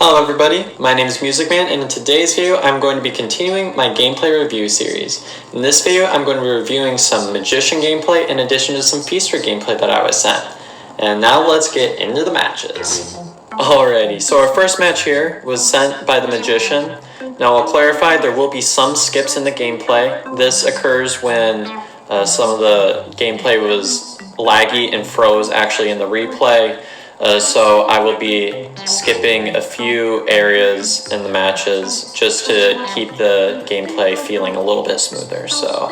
Hello everybody, my name is Music Man, and in today's video I'm going to be continuing my gameplay review series. In this video I'm going to be reviewing some Magician gameplay in addition to some Feaster gameplay that I was sent. And now let's get into the matches. Alrighty, so our first match here was sent by the Magician. Now I'll clarify, there will be some skips in the gameplay. This occurs when some of the gameplay was laggy and froze actually in the replay. So I will be skipping a few areas in the matches just to keep the gameplay feeling a little bit smoother. So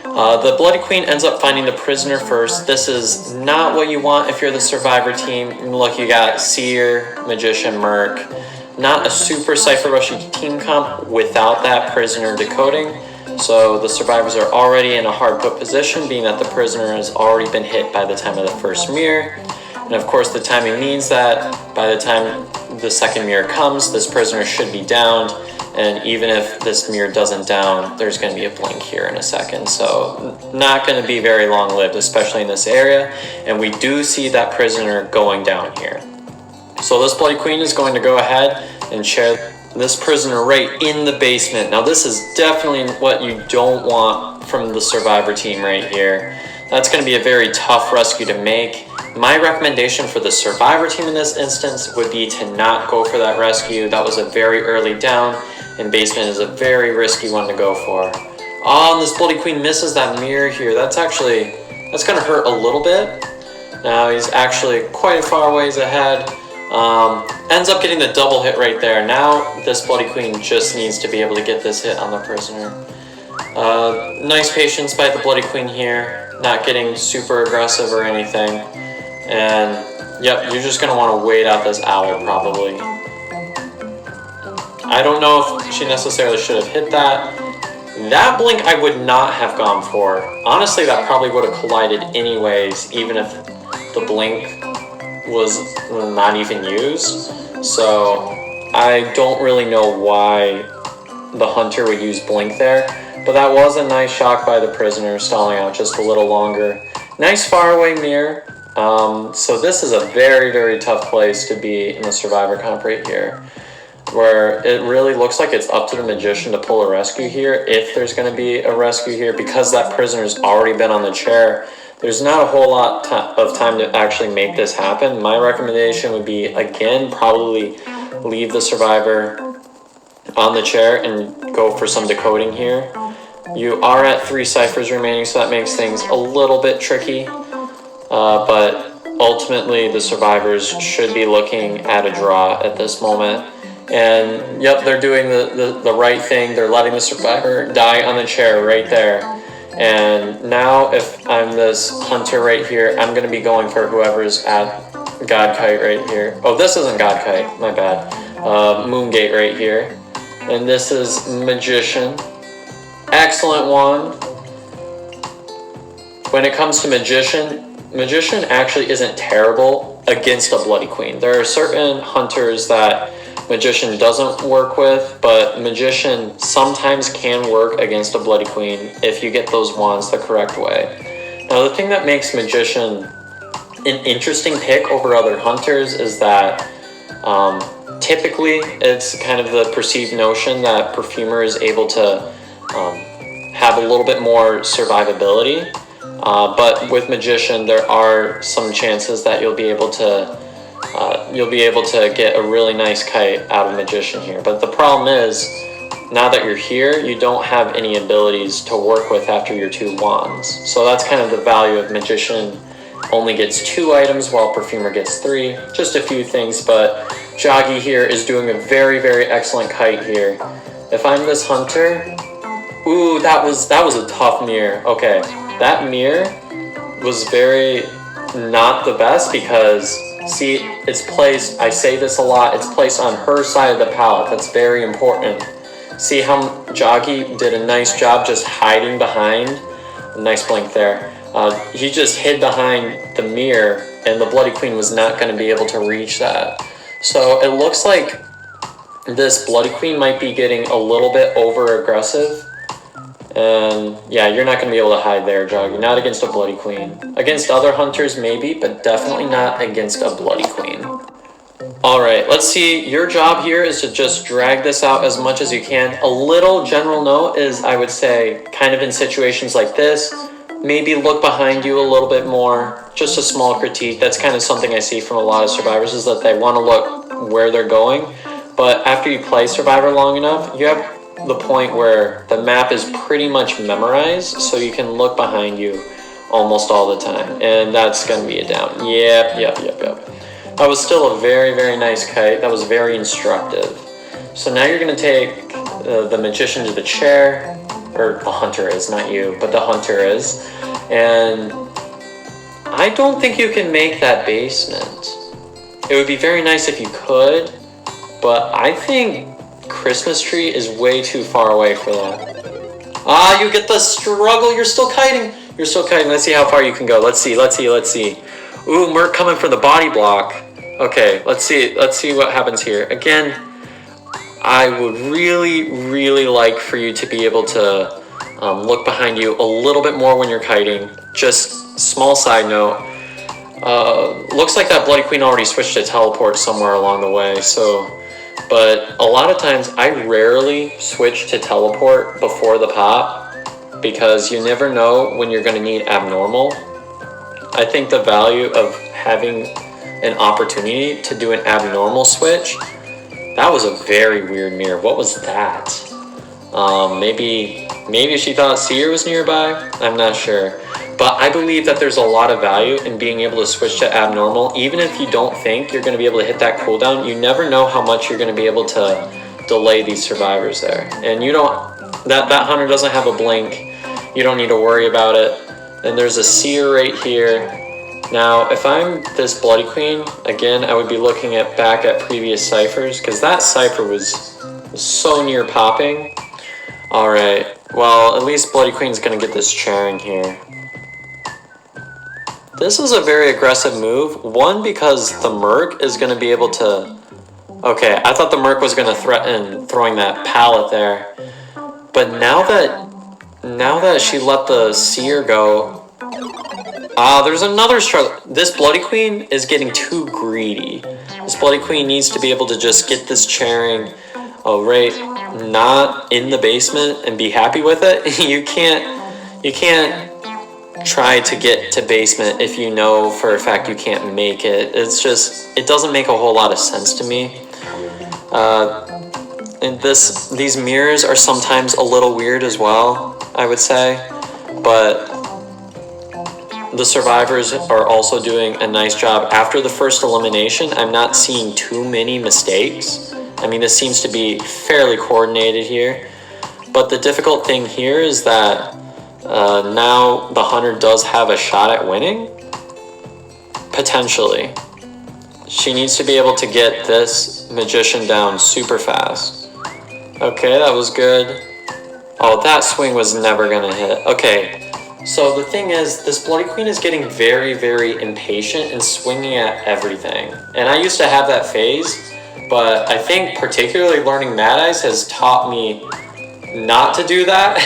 the Bloody Queen ends up finding the prisoner first. This is not what you want if you're the Survivor team. Look, you got Seer, Magician, Merc. Not a super Cypher Rushy team comp without that prisoner decoding. So the survivors are already in a hard put position, being that the prisoner has already been hit by the time of the first mirror. And of course the timing means that by the time the second mirror comes, this prisoner should be downed, and even if this mirror doesn't down, there's going to be a blink here in a second. So not going to be very long lived, especially in this area, and we do see that prisoner going down here. So this Bloody Queen is going to go ahead and share this prisoner right in the basement. Now this is definitely what you don't want from the Survivor team right here. That's going to be a very tough rescue to make. My recommendation for the Survivor team in this instance would be to not go for that rescue. That was a very early down, and basement is a very risky one to go for. Oh, and this Bloody Queen misses that mirror here. That's going to hurt a little bit. Now he's actually quite a far ways ahead. Ends up getting the double hit right there. Now this Bloody Queen just needs to be able to get this hit on the prisoner. Nice patience by the Bloody Queen here, not getting super aggressive or anything. And yep, you're just going to want to wait out this owl probably. I don't know if she necessarily should have hit that. That blink I would not have gone for. Honestly, that probably would have collided anyways, even if the blink was not even used. So I don't really know why the hunter would use blink there. But that was a nice shock by the prisoner, stalling out just a little longer. Nice faraway mirror. So this is a very, very tough place to be in the Survivor comp right here, where it really looks like it's up to the Magician to pull a rescue here, if there's going to be a rescue here, because that prisoner's already been on the chair. There's not a whole lot of time to actually make this happen. My recommendation would be, again, probably leave the Survivor on the chair and go for some decoding here. You are at 3 ciphers remaining, so that makes things a little bit tricky. But ultimately, the survivors should be looking at a draw at this moment. And yep, they're doing the right thing. They're letting the survivor die on the chair right there. And now if I'm this hunter right here, I'm going to be going for whoever's at God Kite right here. Oh, this isn't God Kite, my bad. Moongate right here. And this is Magician. Excellent one. When it comes to Magician actually isn't terrible against a Bloody Queen. There are certain hunters that Magician doesn't work with, but Magician sometimes can work against a Bloody Queen if you get those wands the correct way. Now the thing that makes Magician an interesting pick over other hunters is that typically it's kind of the perceived notion that Perfumer is able to have a little bit more survivability. But with Magician, there are some chances that you'll be able to get a really nice kite out of Magician here. But the problem is, now that you're here, you don't have any abilities to work with after your 2 wands. So that's kind of the value of Magician. Only gets 2 items while Perfumer gets 3. Just a few things, but Jogy here is doing a very, very excellent kite here. If I'm this hunter, ooh, that was a tough mirror. Okay. That mirror was very not the best because, see, it's placed, I say this a lot, it's placed on her side of the pallet. That's very important. See how Jogy did a nice job just hiding behind? A nice blink there. He just hid behind the mirror, and the Bloody Queen was not going to be able to reach that. So it looks like this Bloody Queen might be getting a little bit over aggressive. And yeah, you're not going to be able to hide there, Jogy. Not against a Bloody Queen. Against other hunters, maybe, but definitely not against a Bloody Queen. Alright, let's see. Your job here is to just drag this out as much as you can. A little general note is, I would say, kind of in situations like this, maybe look behind you a little bit more. Just a small critique. That's kind of something I see from a lot of survivors, is that they want to look where they're going. But after you play Survivor long enough, you have the point where the map is pretty much memorized, so you can look behind you almost all the time. And that's going to be a down. Yep. That was still a very, very nice kite. That was very instructive. So now you're going to take the magician to the chair, or the hunter is, not you, but the hunter is. And I don't think you can make that basement. It would be very nice if you could, but I think Christmas tree is way too far away for that. Ah, you get the struggle. You're still kiting. You're still kiting. Let's see how far you can go. Let's see. Ooh, Merc coming for the body block. Okay, let's see what happens here. Again, I would really like for you to be able to look behind you a little bit more when you're kiting. Just small side note. Looks like that Bloody Queen already switched to teleport somewhere along the way, but a lot of times I rarely switch to teleport before the pop, because you never know when you're going to need abnormal. I think the value of having an opportunity to do an abnormal switch, that was a very weird mirror. What was that? Maybe she thought Seer was nearby? I'm not sure. But I believe that there's a lot of value in being able to switch to abnormal. Even if you don't think you're going to be able to hit that cooldown, you never know how much you're going to be able to delay these survivors there. And you don't, that hunter doesn't have a blink. You don't need to worry about it. And there's a Seer right here. Now, if I'm this Bloody Queen, again, I would be looking back at previous ciphers, because that cipher was so near popping. Alright, well, at least Bloody Queen's going to get this chairing here. This is a very aggressive move. One, because the Merc is going to be able to... Okay, I thought the Merc was going to threaten throwing that pallet there. But now that she let the Seer go... there's another struggle. This Bloody Queen is getting too greedy. This Bloody Queen needs to be able to just get this chairing right, not in the basement, and be happy with it. You can't try to get to basement if you know for a fact you can't make it. It's just, it doesn't make a whole lot of sense to me. And these mirrors are sometimes a little weird as well, I would say, but the survivors are also doing a nice job. After the first elimination, I'm not seeing too many mistakes. I mean, this seems to be fairly coordinated here. But the difficult thing here is that now the hunter does have a shot at winning. Potentially. She needs to be able to get this magician down super fast. Okay, that was good. Oh, that swing was never gonna hit. Okay. So the thing is, this Bloody Queen is getting very, very impatient and swinging at everything. And I used to have that phase, but I think particularly learning Mad Eyes has taught me not to do that.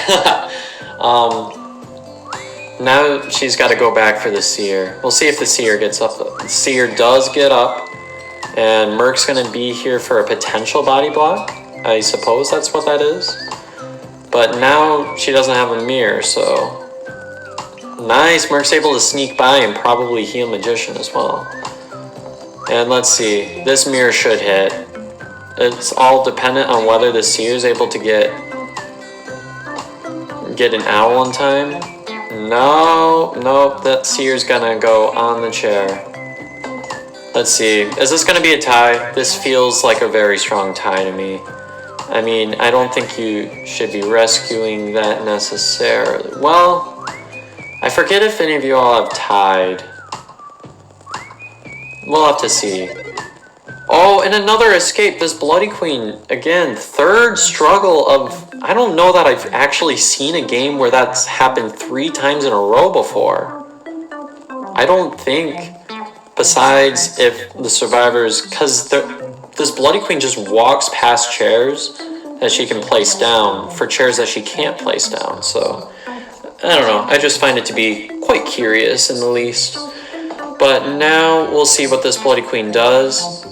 Now she's got to go back for the Seer. We'll see if the Seer gets up. The Seer does get up, and Merc's going to be here for a potential body block. I suppose that's what that is. But now she doesn't have a mirror, so... Nice, Merc's able to sneak by and probably heal Magician as well. And let's see, this mirror should hit. It's all dependent on whether the Seer is able to get an owl in time. Nope, that Seer's gonna go on the chair. Let's see, is this gonna be a tie? This feels like a very strong tie to me. I mean, I don't think you should be rescuing that necessarily. Well, I forget if any of you all have tied. We'll have to see. Oh, and another escape. This Bloody Queen, again, third struggle of... I don't know that I've actually seen a game where that's happened 3 times in a row before. I don't think, besides if the survivors... Because this Bloody Queen just walks past chairs that she can place down for chairs that she can't place down, so... I don't know, I just find it to be quite curious in the least. But now we'll see what this Bloody Queen does.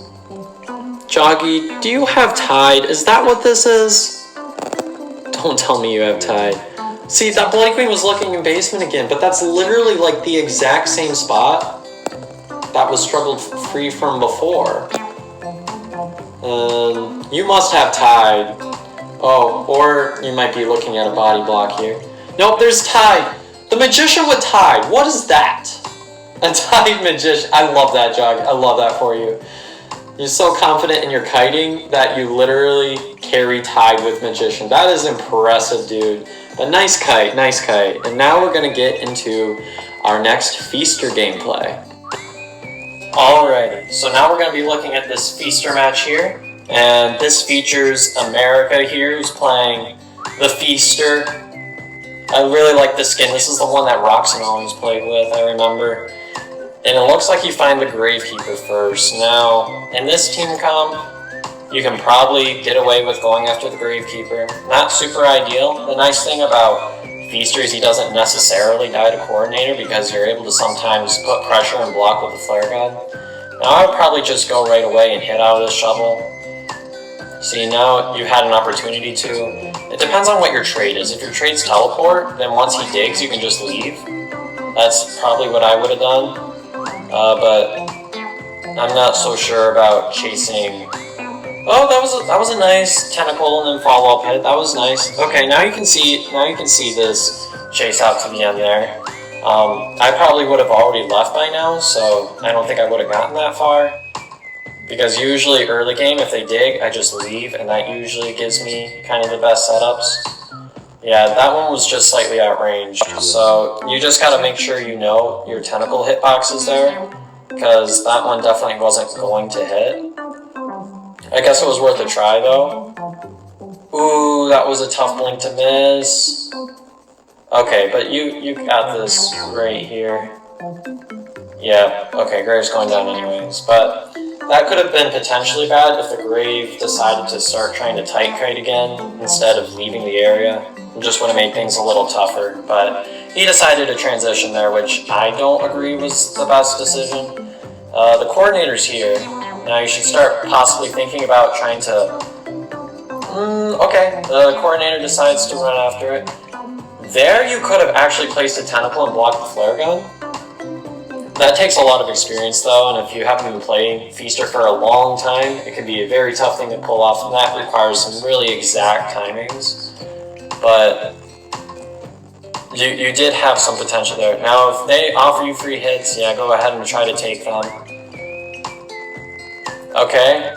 Jogy, do you have Tide? Is that what this is? Don't tell me you have Tide. See, that Bloody Queen was looking in basement again, but that's literally like the exact same spot that was struggled free from before. You must have Tide. Oh, or you might be looking at a body block here. Nope, there's Tide. The Magician with Tide. What is that? A Tide Magician. I love that, Jogy. I love that for you. You're so confident in your kiting that you literally carry Tide with Magician. That is impressive, dude. But nice kite, nice kite. And now we're gonna get into our next Feaster gameplay. Alrighty, so now we're gonna be looking at this Feaster match here. And this features America here, who's playing the Feaster. I really like this skin. This is the one that Roxanne always played with, I remember. And it looks like you find the Gravekeeper first. Now, in this team comp, you can probably get away with going after the Gravekeeper. Not super ideal. The nice thing about Feaster is he doesn't necessarily die to Coordinator because you're able to sometimes put pressure and block with the Flare Gun. Now I would probably just go right away and hit out of the shovel. See, now you had an opportunity to. It depends on what your trade is. If your trade's teleport, then once he digs, you can just leave. That's probably what I would have done. But I'm not so sure about chasing. Oh, that was a nice tentacle and then follow-up hit. That was nice. Okay, now you can see this chase out to the end there. I probably would have already left by now, so I don't think I would have gotten that far. Because usually early game, if they dig, I just leave, and that usually gives me kind of the best setups. Yeah, that one was just slightly outranged, so you just gotta make sure you know your tentacle hitbox is there, because that one definitely wasn't going to hit. I guess it was worth a try, though. Ooh, that was a tough blink to miss. Okay, but you got this right here. Yeah, okay, Grave's going down anyways, but that could have been potentially bad if the Grave decided to start trying to tight kite again instead of leaving the area. It just would have made things a little tougher, but he decided to transition there, which I don't agree was the best decision. The Coordinator's here. Now you should start possibly thinking about trying to... okay, the Coordinator decides to run after it. There you could have actually placed a tentacle and blocked the Flare Gun. That takes a lot of experience though, and if you haven't been playing Feaster for a long time, it can be a very tough thing to pull off, and that requires some really exact timings. But you did have some potential there. Now, if they offer you free hits, yeah, go ahead and try to take them. Okay,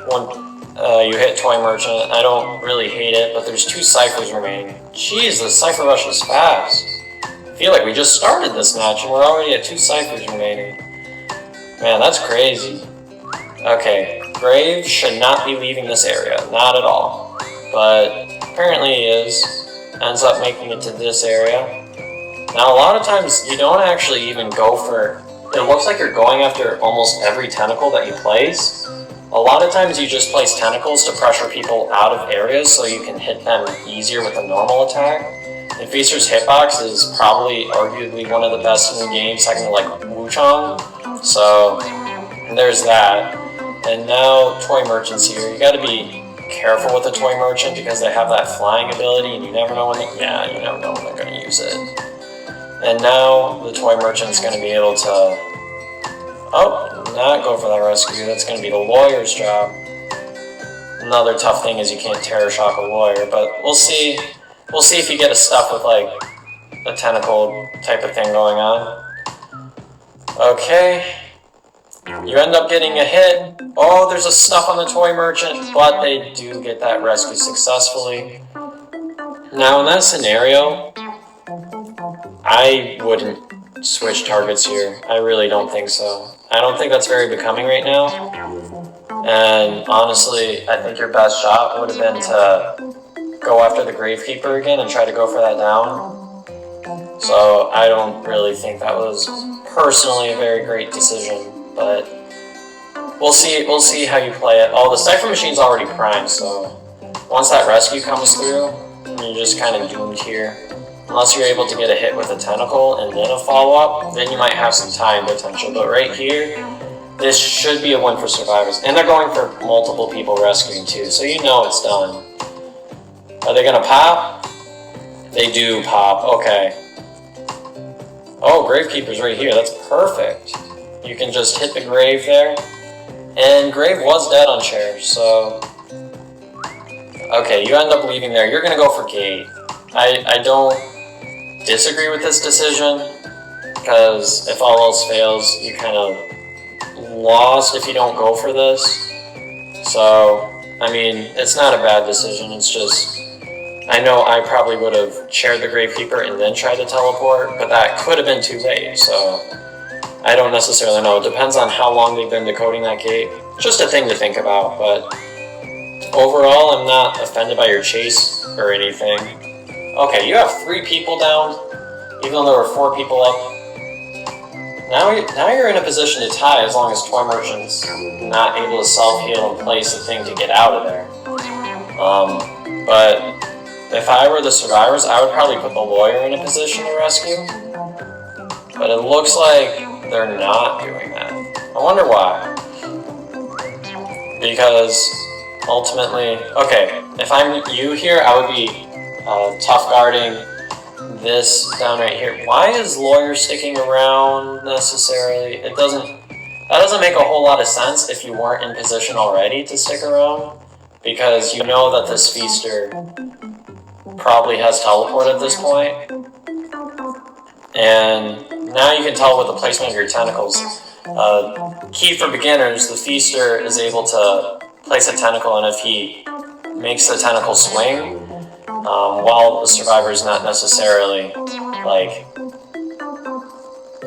you hit Toy Merchant. I don't really hate it, but there's 2 ciphers remaining. Jeez, the cipher rush is fast. I feel like we just started this match and we're already at 2 ciphers remaining. Man, that's crazy. Okay, Grave should not be leaving this area, not at all. But apparently he is. Ends up making it to this area. Now a lot of times you don't actually even go for... It looks like you're going after almost every tentacle that you place. A lot of times you just place tentacles to pressure people out of areas so you can hit them easier with a normal attack. And Feaster's hitbox is probably arguably one of the best in the game, second to like Wuchang. So there's that. And now Toy Merchant's here. You gotta be careful with the Toy Merchant because they have that flying ability and you never know when they... Yeah, you never know when they're gonna use it. And now the Toy Merchant's gonna be able to... Oh, not go for that rescue. That's gonna be the Lawyer's job. Another tough thing is you can't Terror Shock a Lawyer, but we'll see. We'll see if you get a stuff with like a tentacle type of thing going on. Okay. You end up getting a hit. Oh, there's a stuff on the Toy Merchant, but they do get that rescue successfully. Now in that scenario, I wouldn't switch targets here. I really don't think so. I don't think that's very becoming right now. And honestly, I think your best shot would have been to go after the Gravekeeper again and try to go for that down. So I don't really think that was personally a very great decision, but we'll see how you play it. Oh, the Cipher Machine's already primed, so once that rescue comes through, you're just kind of doomed here. Unless you're able to get a hit with a tentacle and then a follow-up, then you might have some time potential. But right here, This should be a win for survivors. And they're going for multiple people rescuing too, so you know it's done. Are they gonna pop? They do pop, okay. Oh, Gravekeeper's right here, that's perfect. You can just hit the grave there. And Grave was dead on chair, so... Okay, you end up leaving there. You're gonna go for gate. I don't disagree with this decision, because if all else fails, you kind of lost if you don't go for this. So, I mean, it's not a bad decision, it's just... I know I probably would have chaired the Gravekeeper and then tried to teleport, but that could have been too late, so... I don't necessarily know. It depends on how long they've been decoding that gate. Just a thing to think about, but... Overall, I'm not offended by your chase or anything. Okay, you have 3 people down, even though there were 4 people up. Now you're in a position to tie as long as Toy Merchant's not able to self-heal and place a thing to get out of there. But if I were the survivors, I would probably put the lawyer in a position to rescue. But it looks like they're not doing that. I wonder why. Because ultimately, okay, if I'm you here, I would be tough guarding this down right here. Why is lawyer sticking around necessarily? That doesn't make a whole lot of sense if you weren't in position already to stick around, because you know that this feaster probably has teleport at this point. And now you can tell with the placement of your tentacles. Key for beginners, the feaster is able to place a tentacle, and if he makes the tentacle swing, while the survivor is not necessarily, like,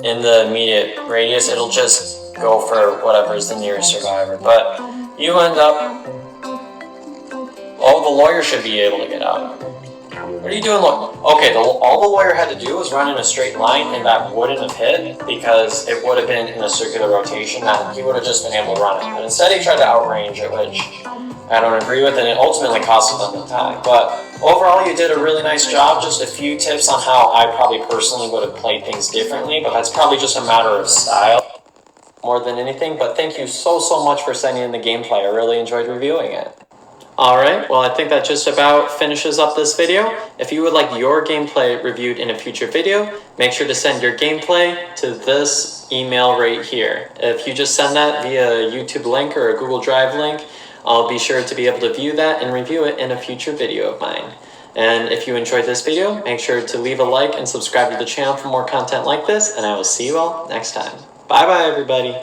in the immediate radius, it'll just go for whatever is the nearest survivor. But you end up... Oh, the lawyer should be able to get out. What are you doing? Okay, all the lawyer had to do was run in a straight line, and that wouldn't have hit, because it would have been in a circular rotation, and he would have just been able to run it. But instead he tried to outrange it, which I don't agree with, and it ultimately costed them the tie. But overall, you did a really nice job. Just a few tips on how I probably personally would have played things differently, but that's probably just a matter of style more than anything. But thank you so much for sending in the gameplay. I really enjoyed reviewing it. Alright, well I think that just about finishes up this video. If you would like your gameplay reviewed in a future video, make sure to send your gameplay to this email right here. If you just send that via a YouTube link or a Google Drive link, I'll be sure to be able to view that and review it in a future video of mine. And if you enjoyed this video, make sure to leave a like and subscribe to the channel for more content like this, and I will see you all next time. Bye bye everybody!